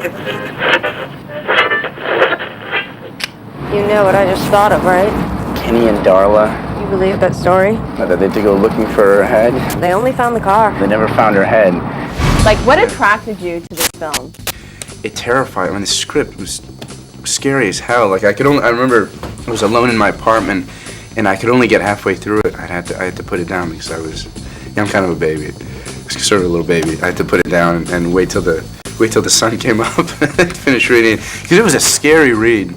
You know what I just thought of, right? Kenny and Darla. You believe that story? That they had to go looking for her head. They only found the car. They never found her head. Like, what attracted you to this film? It terrified me. I mean, the script was scary as hell. Like, I remember I was alone in my apartment, and I could only get halfway through it. I had to put it down because I'm kind of a baby. Sort of a little baby. I had to put it down and wait till the sun came up and finish reading it, because it was a scary read.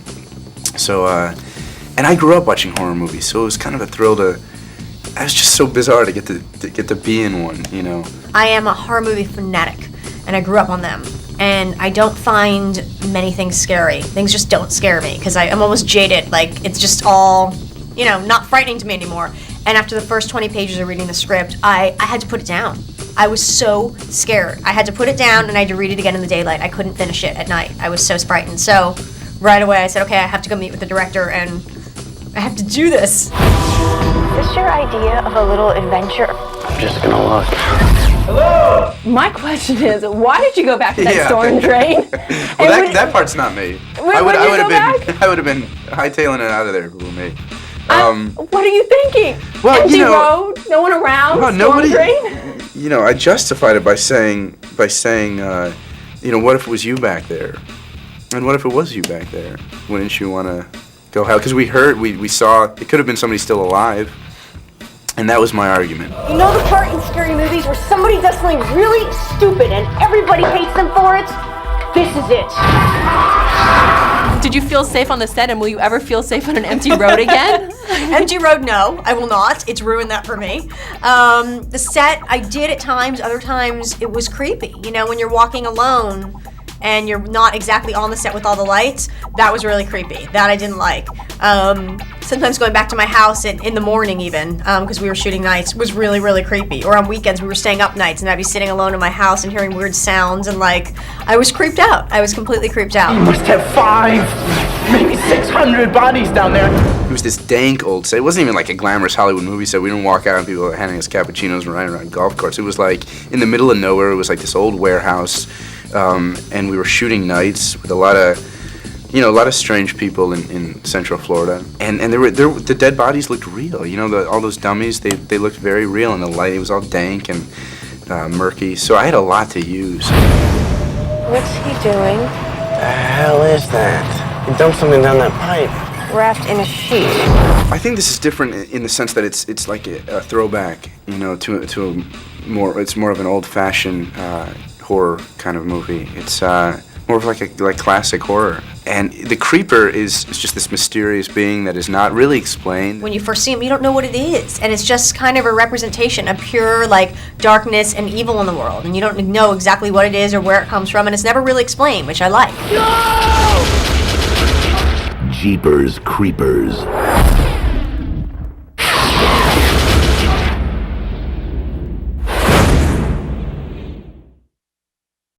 So, and I grew up watching horror movies, so it was kind of a thrill to. It was just so bizarre to get to be in one, you know. I am a horror movie fanatic, and I grew up on them. And I don't find many things scary. Things just don't scare me because I'm almost jaded. Like, it's just all, not frightening to me anymore. And after the first 20 pages of reading the script, I had to put it down. I was so scared. I had to put it down and I had to read it again in the daylight. I couldn't finish it at night. I was so frightened. So right away I said, okay, I have to go meet with the director and I have to do this. Is this your idea of a little adventure? I'm just gonna look. Hello! My question is, why did you go back to that storm drain? Well, that part's not me. I would have been hightailing it out of there if it were me. What are you thinking? Well, empty road, no one around, well, storm drain? I justified it by saying, what if it was you back there? And what if it was you back there? Wouldn't you want to go hell? Because we saw, it could have been somebody still alive. And that was my argument. You know the part in scary movies where somebody does something really stupid and everybody hates them for it? This is it. Did you feel safe on the set, and will you ever feel safe on an empty road again? Empty road, no, I will not. It's ruined that for me. The set, I did at times, other times it was creepy. When you're walking alone and you're not exactly on the set with all the lights, that was really creepy. That I didn't like. Sometimes going back to my house in the morning even, because we were shooting nights, was really, really creepy. Or on weekends we were staying up nights and I'd be sitting alone in my house and hearing weird sounds and I was creeped out. I was completely creeped out. You must have 5, maybe 600 bodies down there. It was this dank old set. It wasn't even like a glamorous Hollywood movie set. We didn't walk out and people were handing us cappuccinos and riding around golf carts. It was like in the middle of nowhere. It was like this old warehouse. And we were shooting nights with a lot of strange people in Central Florida, and the dead bodies looked real. All those dummies, they looked very real in the light. It was all dank and murky, so I had a lot to use. What's he doing? The hell is that? He dumped something down that pipe. Wrapped in a sheet. I think this is different in the sense that it's like a throwback, to it's more of an old-fashioned horror kind of movie. It's more of like classic horror. And the creeper is just this mysterious being that is not really explained. When you first see him, you don't know what it is. And it's just kind of a representation of pure, darkness and evil in the world. And you don't know exactly what it is or where it comes from. And it's never really explained, which I like. Jeepers Creepers.